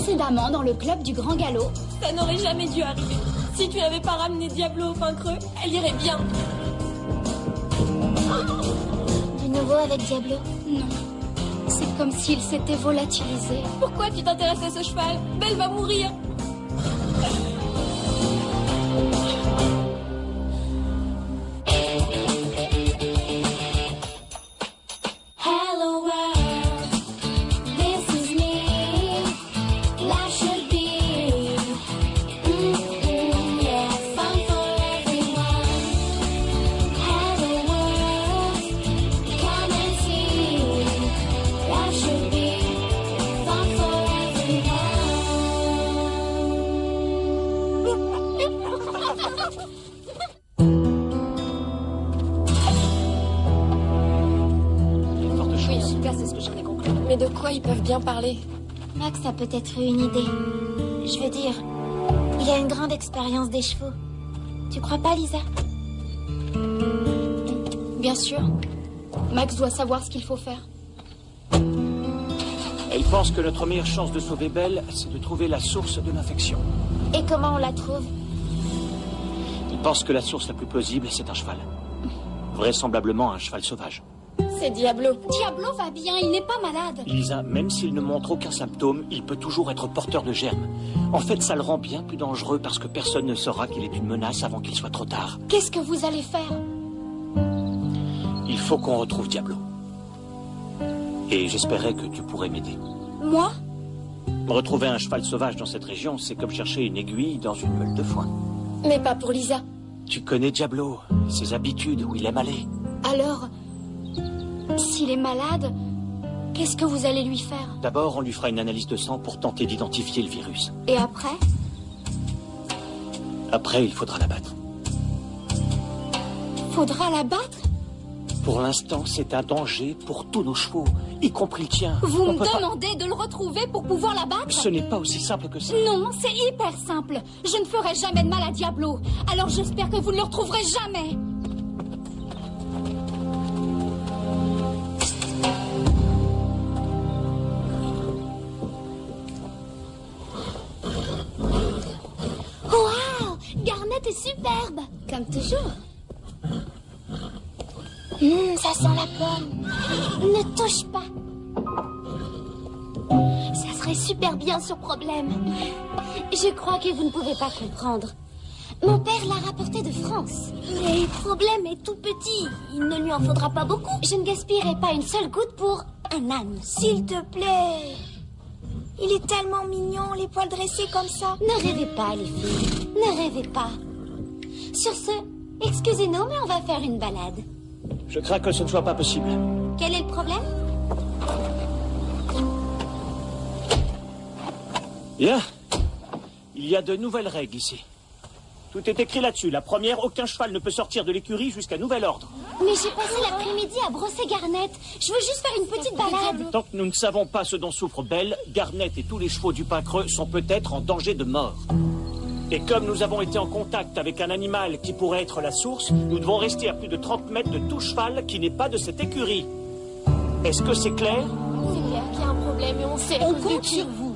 précédemment dans le club du Grand Galop. Ça n'aurait jamais dû arriver. Si tu n'avais pas ramené Diablo au pain creux, elle irait bien. Du nouveau avec Diablo? Non. C'est comme s'il s'était volatilisé. Pourquoi tu t'intéresses à ce cheval? Belle va mourir. Mais de quoi ils peuvent bien parler? Max a peut-être eu une idée. Je veux dire, il a une grande expérience des chevaux. Tu crois pas, Lisa? Bien sûr. Max doit savoir ce qu'il faut faire. Elle pense que notre meilleure chance de sauver Belle, c'est de trouver la source de l'infection. Et comment on la trouve? Il pense que la source la plus plausible, c'est un cheval. Vraisemblablement un cheval sauvage. C'est Diablo. Diablo va bien, il n'est pas malade. Lisa, même s'il ne montre aucun symptôme, il peut toujours être porteur de germes. En fait, ça le rend bien plus dangereux parce que personne ne saura qu'il est une menace avant qu'il soit trop tard. Qu'est-ce que vous allez faire? Il faut qu'on retrouve Diablo. Et j'espérais que tu pourrais m'aider. Moi? Retrouver un cheval sauvage dans cette région, c'est comme chercher une aiguille dans une meule de foin. Mais pas pour Lisa. Tu connais Diablo, ses habitudes, où il aime aller. Alors, s'il est malade, qu'est-ce que vous allez lui faire? D'abord, on lui fera une analyse de sang pour tenter d'identifier le virus. Et après? Après, il faudra l'abattre. Faudra l'abattre? Pour l'instant, c'est un danger pour tous nos chevaux, y compris le tien. Vous me demandez de le retrouver pour pouvoir l'abattre? Ce n'est pas aussi simple que ça. Non, c'est hyper simple. Je ne ferai jamais de mal à Diablo. Alors j'espère que vous ne le retrouverez jamais. Waouh! Garnet est superbe. Comme toujours. Ça sent la pomme. Ne touche pas. Ça serait super bien ce problème. Je crois que vous ne pouvez pas comprendre. Mon père l'a rapporté de France. Mais le problème est tout petit. Il ne lui en faudra pas beaucoup. Je ne gaspillerai pas une seule goutte pour un âne. S'il te plaît. Il est tellement mignon, les poils dressés comme ça. Ne rêvez pas, les filles. Ne rêvez pas. Sur ce, excusez-nous, mais on va faire une balade. Je crains que ce ne soit pas possible. Quel est le problème? Bien. Il y a de nouvelles règles ici. Tout est écrit là-dessus. La première, aucun cheval ne peut sortir de l'écurie jusqu'à nouvel ordre. Mais j'ai passé l'après-midi à brosser Garnet. Je veux juste faire une petite balade. Tant que nous ne savons pas ce dont souffre Belle, Garnet et tous les chevaux du pain creux sont peut-être en danger de mort. Et comme nous avons été en contact avec un animal qui pourrait être la source, nous devons rester à plus de 30 mètres de tout cheval qui n'est pas de cette écurie. Est-ce que c'est clair? C'est clair qu'il y a un problème et on sait... On compte sur vous.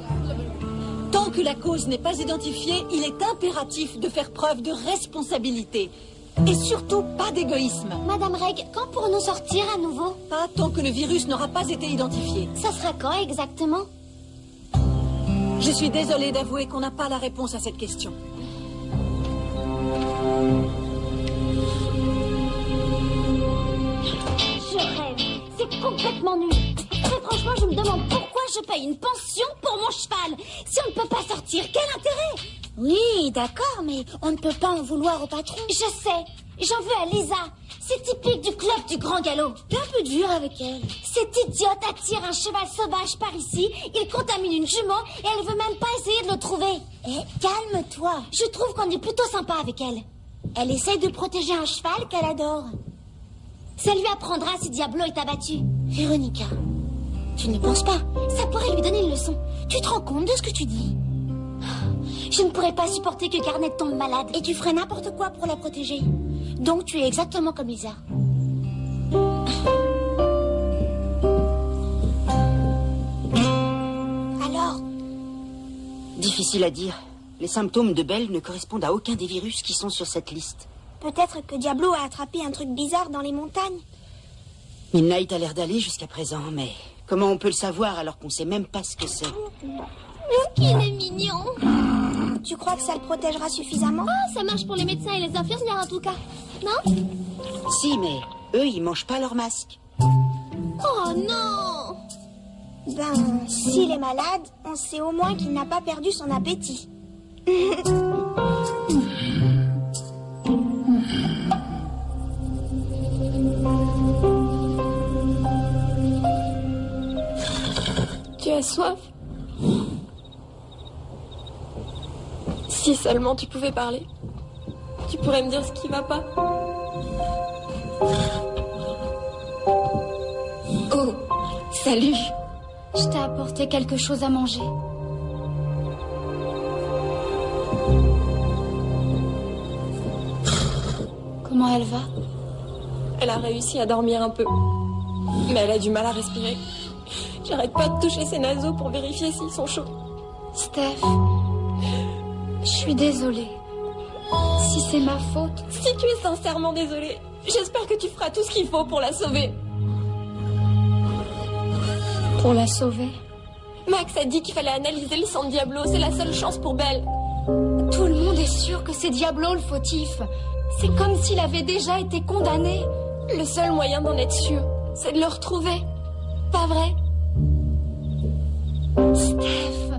Tant que la cause n'est pas identifiée, il est impératif de faire preuve de responsabilité. Et surtout, pas d'égoïsme. Madame Reg, quand pourrons-nous sortir à nouveau? Pas tant que le virus n'aura pas été identifié. Ça sera quand exactement? Je suis désolée d'avouer qu'on n'a pas la réponse à cette question. Je rêve. C'est complètement nul. Très franchement, je me demande pourquoi je paye une pension pour mon cheval. Si on ne peut pas sortir, quel intérêt? Oui, d'accord, mais on ne peut pas en vouloir au patron. Je sais. J'en veux à Lisa. C'est typique du club du Grand Galop. T'es un peu dur avec elle. Cette idiote attire un cheval sauvage par ici, il contamine une jument et elle veut même pas essayer de le trouver. Eh, calme-toi. Je trouve qu'on est plutôt sympa avec elle. Elle essaye de protéger un cheval qu'elle adore. Ça lui apprendra si Diablo est abattu. Véronica, tu ne penses pas? Ça pourrait lui donner une leçon. Tu te rends compte de ce que tu dis? Je ne pourrais pas supporter que Garnet tombe malade. Et tu ferais n'importe quoi pour la protéger. Donc tu es exactement comme Lisa. Alors, Difficile à dire. Les symptômes de Belle ne correspondent à aucun des virus qui sont sur cette liste. Peut-être que Diablo a attrapé un truc bizarre dans les montagnes. Midnight a l'air d'aller jusqu'à présent, mais comment on peut le savoir alors qu'on sait même pas ce que c'est? Qu'il est mignon. Tu crois que ça le protégera suffisamment? Ah, ça marche pour les médecins et les infirmières en tout cas. Non? Si, mais eux, ils mangent pas leur masque. Oh non! Ben, s'il est malade, on sait au moins qu'il n'a pas perdu son appétit. Tu as soif? Si seulement tu pouvais parler. Tu pourrais me dire ce qui va pas. Oh, salut. Je t'ai apporté quelque chose à manger. Comment elle va? Elle a réussi à dormir un peu. Mais elle a du mal à respirer. J'arrête pas de toucher ses naseaux pour vérifier s'ils sont chauds. Steph, je suis désolée. Si c'est ma faute... Si tu es sincèrement désolée, j'espère que tu feras tout ce qu'il faut pour la sauver. Pour la sauver? Max a dit qu'il fallait analyser le sang de Diablo. C'est la seule chance pour Belle. Tout le monde est sûr que c'est Diablo le fautif. C'est comme s'il avait déjà été condamné. Le seul moyen d'en être sûr, c'est de le retrouver. Pas vrai? Steph,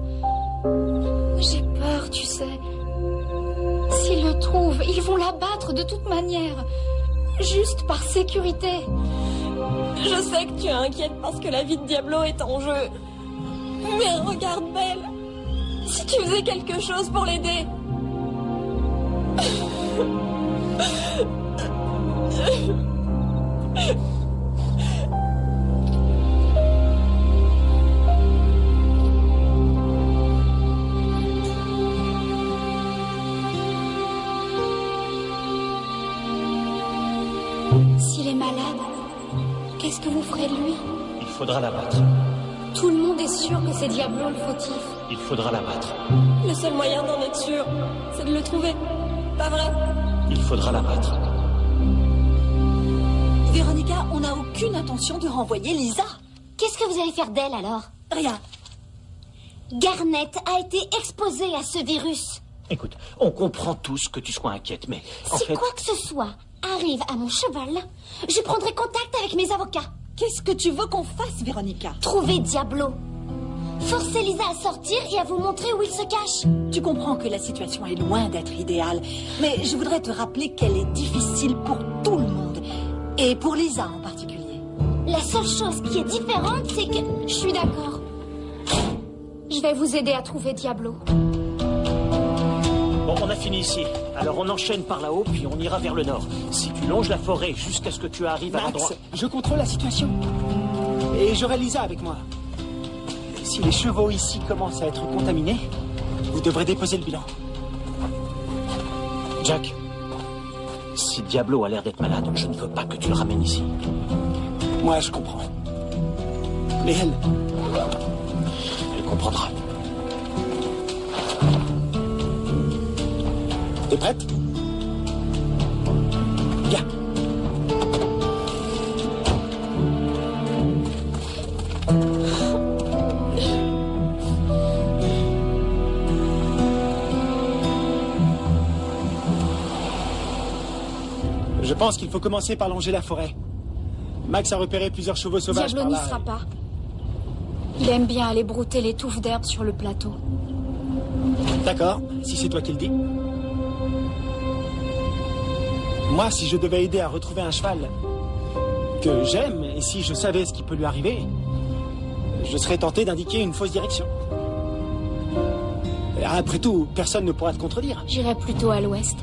j'ai peur, tu sais. S'ils le trouvent, ils vont l'abattre de toute manière. Juste par sécurité. Je sais que tu es inquiète parce que la vie de Diablo est en jeu. Mais regarde Belle. Si tu faisais quelque chose pour l'aider. S'il est malade, qu'est-ce que vous ferez de lui? Il faudra l'abattre. Tout le monde est sûr que c'est Diablo le fautif. Il faudra l'abattre. Le seul moyen d'en être sûr, c'est de le trouver. Pas vrai? Il faudra l'abattre. Véronica, on n'a aucune intention de renvoyer Lisa. Qu'est-ce que vous allez faire d'elle alors? Rien. Garnet a été exposée à ce virus. Écoute, on comprend tous que tu sois inquiète, mais en Si fait... quoi que ce soit arrive à mon cheval, je prendrai contact avec mes avocats. Qu'est-ce que tu veux qu'on fasse, Véronica? Trouver Diablo. Forcez Lisa à sortir et à vous montrer où il se cache. Tu comprends que la situation est loin d'être idéale, mais je voudrais te rappeler qu'elle est difficile pour tout le monde, et pour Lisa en particulier. La seule chose qui est différente, c'est que... Je suis d'accord. Je vais vous aider à trouver Diablo. Bon, on a fini ici. Alors on enchaîne par là-haut, puis on ira vers le nord. Si tu longes la forêt jusqu'à ce que tu arrives à l'endroit... Max, je contrôle la situation. Et j'aurai Lisa avec moi. Si les chevaux ici commencent à être contaminés, vous devrez déposer le bilan. Jack, si Diablo a l'air d'être malade, je ne veux pas que tu le ramènes ici. Moi, je comprends. Mais elle... Elle comprendra. T'es prête? Viens. Je pense qu'il faut commencer par longer la forêt. Max a repéré plusieurs chevaux sauvages Diablo par n'y là. sera pas. Il aime bien aller brouter les touffes d'herbe sur le plateau. D'accord, si c'est toi qui le dis. Moi, si je devais aider à retrouver un cheval que j'aime, et si je savais ce qui peut lui arriver, je serais tenté d'indiquer une fausse direction. Après tout, personne ne pourra te contredire. J'irai plutôt à l'ouest.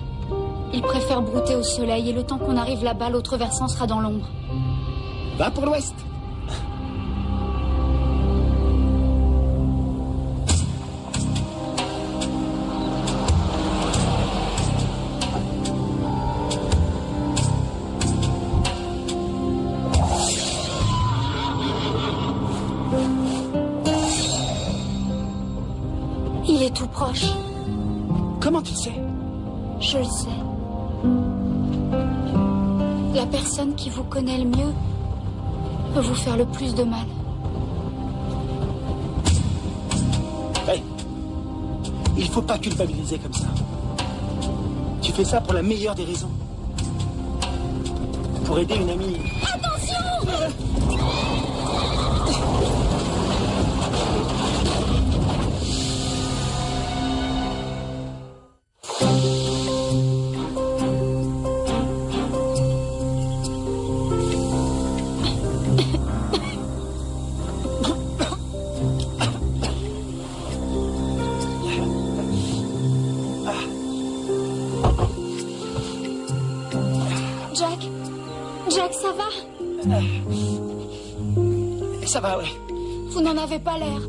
Il préfère brouter au soleil et le temps qu'on arrive là-bas, l'autre versant sera dans l'ombre. Va pour l'ouest. Il est tout proche. Comment tu le sais? Je le sais. La personne qui vous connaît le mieux peut vous faire le plus de mal. Hey, il faut pas culpabiliser comme ça. Tu fais ça pour la meilleure des raisons. Pour aider une amie. Jack, ça va? Ça va, oui. Vous n'en avez pas l'air.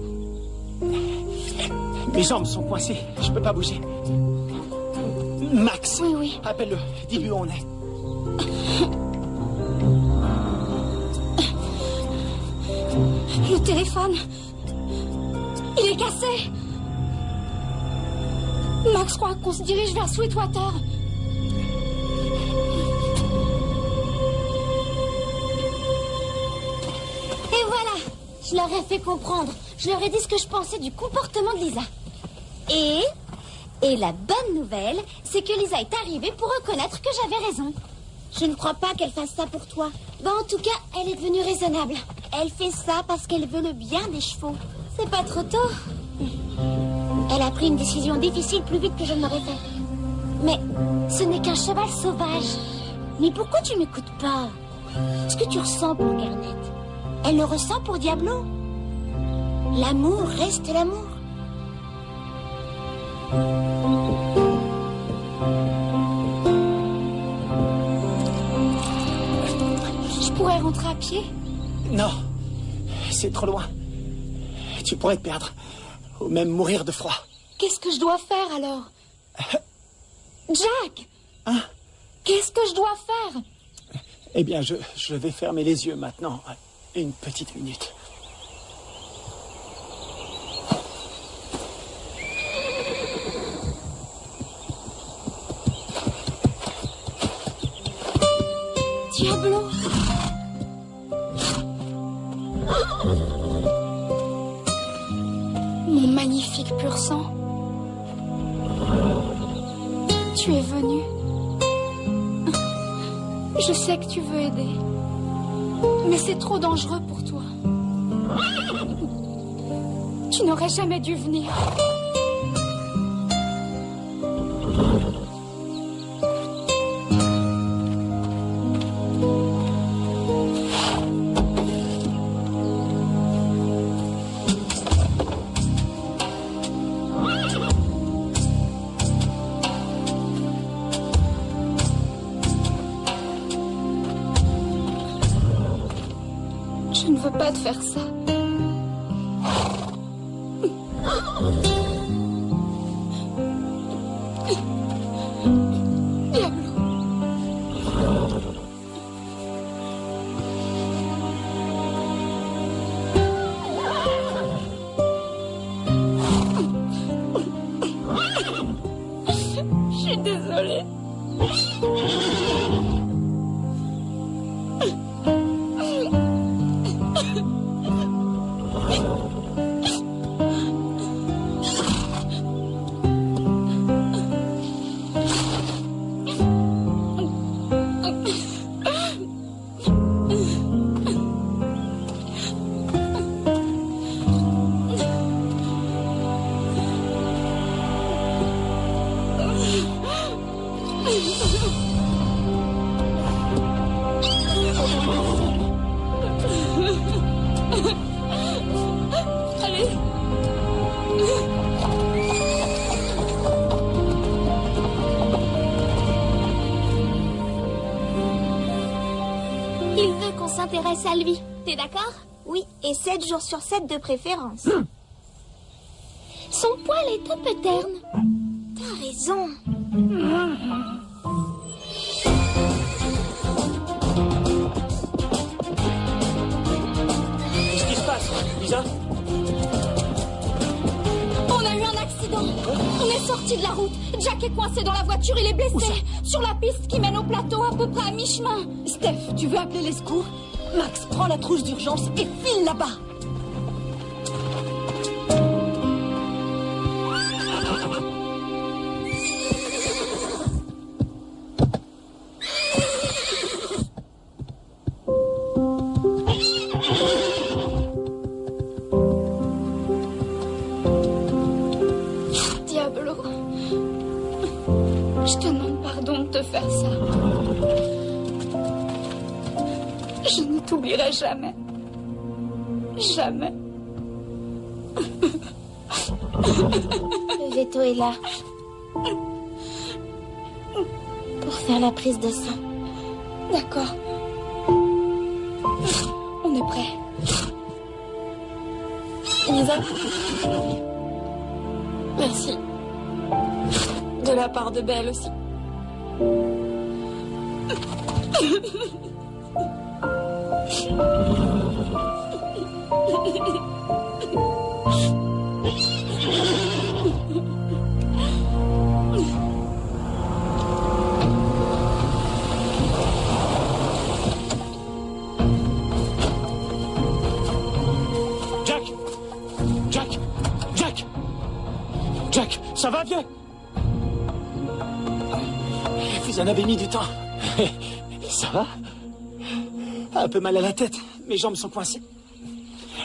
Mes jambes sont coincées. Je peux pas bouger. Max. Oui, oui. Appelle-le. Dis-lui où on est. Le téléphone. Il est cassé. Max croit qu'on se dirige vers Sweetwater. Et voilà, je leur ai fait comprendre. Je leur ai dit ce que je pensais du comportement de Lisa. Et la bonne nouvelle, c'est que Lisa est arrivée pour reconnaître que j'avais raison. Je ne crois pas qu'elle fasse ça pour toi. En tout cas, elle est devenue raisonnable. Elle fait ça parce qu'elle veut le bien des chevaux. C'est pas trop tôt. Elle a pris une décision difficile plus vite que je ne l'aurais fait. Mais ce n'est qu'un cheval sauvage. Mais pourquoi tu m'écoutes pas? Ce que tu ressens pour Garnet, elle le ressent pour Diablo. L'amour reste l'amour. Je pourrais rentrer à pied? Non, c'est trop loin. Tu pourrais te perdre, ou même mourir de froid. Qu'est-ce que je dois faire alors? Jack! Hein? Qu'est-ce que je dois faire? Eh bien, je vais fermer les yeux maintenant. Une petite minute. Diablo! Mon magnifique pur sang. Tu es venu. Je sais que tu veux aider. Mais c'est trop dangereux pour toi. Tu n'aurais jamais dû venir. Je ne veux pas te faire ça. Je suis désolée. Allez. Il veut qu'on s'intéresse à lui. T'es d'accord? Oui, et 7 jours sur 7 de préférence. Son poil est un peu terne. T'as raison. Qu'est-ce qui se passe, Lisa? On a eu un accident. accident. On est sorti de la route. Jack est coincé dans la voiture, il est blessé. Sur la piste qui mène au plateau, à peu près à mi-chemin. Steph, tu veux appeler les secours? Max, prends la trousse d'urgence et file là-bas. Diablo. Je te demande pardon de te faire ça. Je ne t'oublierai jamais. Jamais. Le veto est là. Pour faire la prise de sang. D'accord. On est prêt. Lisa. Merci. De la part de Belle aussi. Jack! Jack! Jack! Jack, ça va, viens! Vous en avez mis du temps. Ça va? Un peu mal à la tête. Mes jambes sont coincées.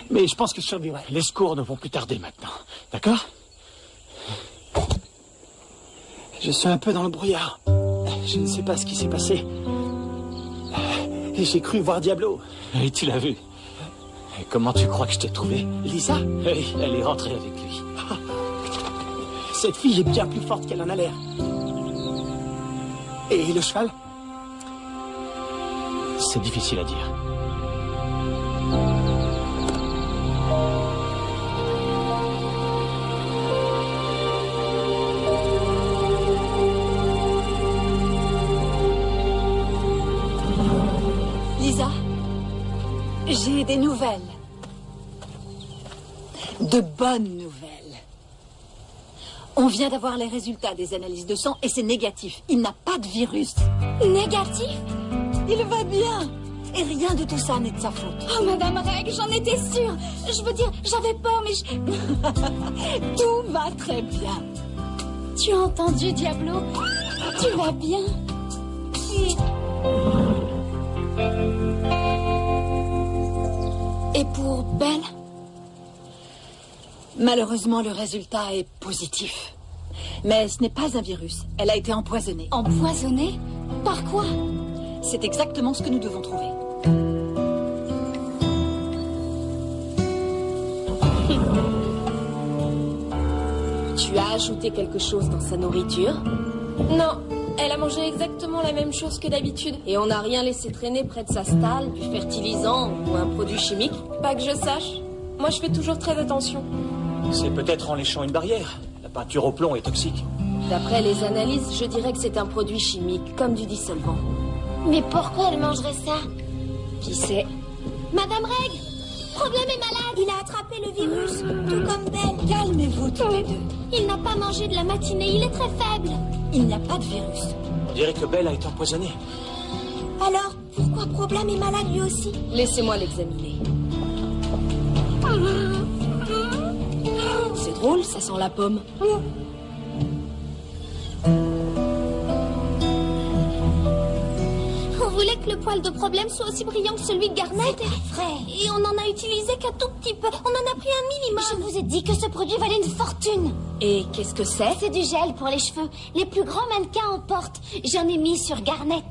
Mais je pense que je survivrai. Les secours ne vont plus tarder maintenant. D'accord? Je suis un peu dans le brouillard. Je ne sais pas ce qui s'est passé. Et j'ai cru voir Diablo. Et tu l'as vu. Et comment tu crois que je t'ai trouvé? Lisa? Oui, elle est rentrée avec lui. Cette fille est bien plus forte qu'elle en a l'air. Et le cheval? C'est difficile à dire. Lisa, j'ai des nouvelles. De bonnes nouvelles. On vient d'avoir les résultats des analyses de sang et c'est négatif. Il n'a pas de virus. Négatif? Il va bien. Et rien de tout ça n'est de sa faute. Oh, Madame Reg, j'en étais sûre. Je veux dire, j'avais peur, mais Tout va très bien. Tu as entendu, Diablo? Tu vas bien? Et pour Belle? Malheureusement, le résultat est positif. Mais ce n'est pas un virus. Elle a été empoisonnée. Empoisonnée? Par quoi? C'est exactement ce que nous devons trouver. Tu as ajouté quelque chose dans sa nourriture? Non, elle a mangé exactement la même chose que d'habitude. Et on n'a rien laissé traîner près de sa stalle, du fertilisant ou un produit chimique. Pas que je sache. Moi, je fais toujours très attention. C'est peut-être en léchant une barrière. La peinture au plomb est toxique. D'après les analyses, je dirais que c'est un produit chimique, comme du dissolvant. Mais pourquoi elle mangerait ça? Qui sait? Madame Reg, Problème est malade. Il a attrapé le virus, tout comme Belle. Calmez-vous tous les deux. Il n'a pas mangé de la matinée, il est très faible. Il n'y a pas de virus. On dirait que Belle a été empoisonnée. Alors, pourquoi Problème est malade lui aussi? Laissez-moi l'examiner. C'est drôle, ça sent la pomme. On voulait que le poil de Problème soit aussi brillant que celui de Garnet. C'est vrai. Et on n'en a utilisé qu'un tout petit peu. On en a pris un minimum. Je vous ai dit que ce produit valait une fortune. Et qu'est-ce que c'est? C'est du gel pour les cheveux. Les plus grands mannequins en portent. J'en ai mis sur Garnet.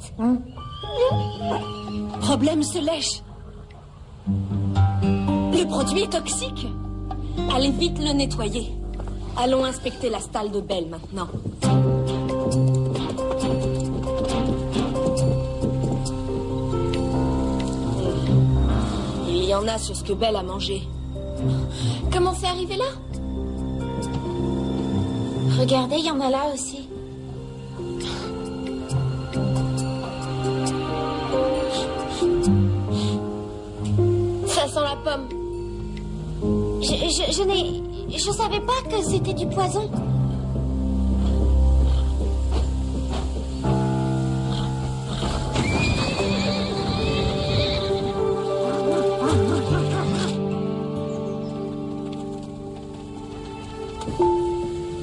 Problème se lèche. Le produit est toxique. Allez vite le nettoyer. Allons inspecter la stalle de Belle maintenant. Il y en a sur ce que Belle a mangé. Comment c'est arrivé là? Regardez, il y en a là aussi. Ça sent la pomme. Je Je savais pas que c'était du poison.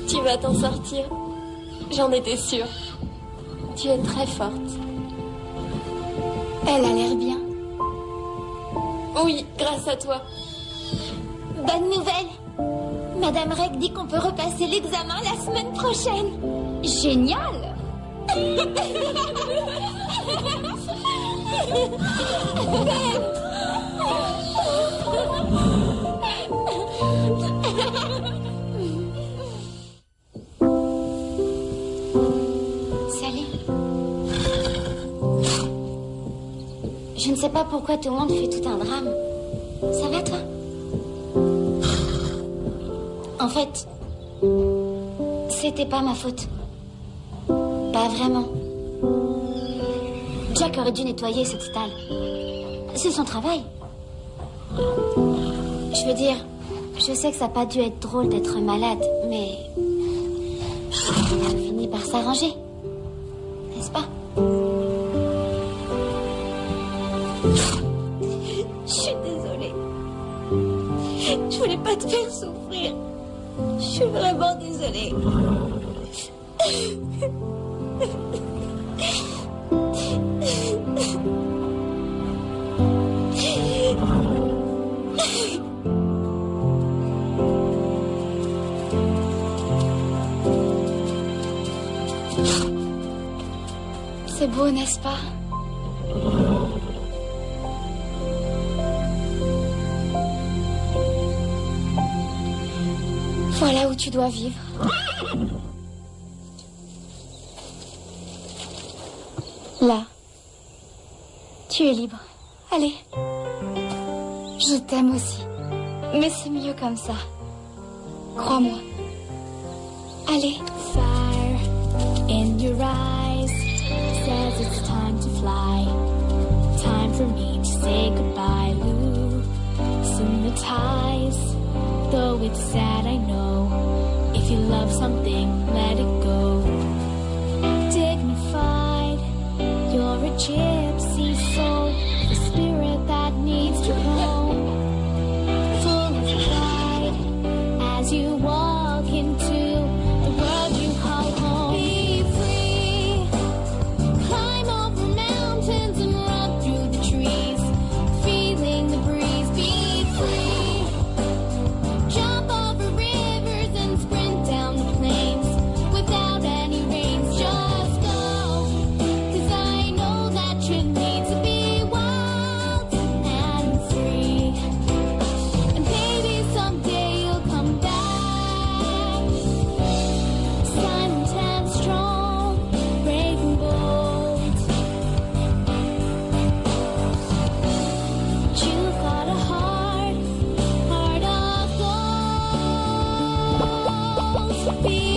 Tu vas t'en sortir. J'en étais sûre. Tu es très forte. Elle a l'air bien. Oui, grâce à toi. Bonne nouvelle. Madame Reg dit qu'on peut repasser l'examen la semaine prochaine. Génial. Salut. Je ne sais pas pourquoi tout le monde fait tout un drame. Ça va, toi? En fait, c'était pas ma faute. Pas vraiment. Jack aurait dû nettoyer cette stalle. C'est son travail. Je veux dire, je sais que ça n'a pas dû être drôle d'être malade, mais ça finit par s'arranger. N'est-ce pas? Je suis désolée. Je voulais pas te faire souffrir. Je suis vraiment désolée. C'est beau, n'est-ce pas? Voilà où tu dois vivre. Là. Tu es libre. Allez. Je t'aime aussi. Mais c'est mieux comme ça. Crois-moi. Allez. Fire in your eyes says it's time to fly. Time for me to say goodbye. Loosen the ties. Though it's sad, I know. If you love something, let it go. Dignified, you're a gypsy soul, the spirit that needs to grow. Full of pride, as you walk into the world you call home. Be free, climb over mountains and run through the trees, feeling the breeze. Be free, jump over rivers and sprint down the plains without any reins. Just go, 'cause I know that you need to be wild and free. And baby, someday you'll come back, silent and strong, brave and bold. You've got a heart of gold. Be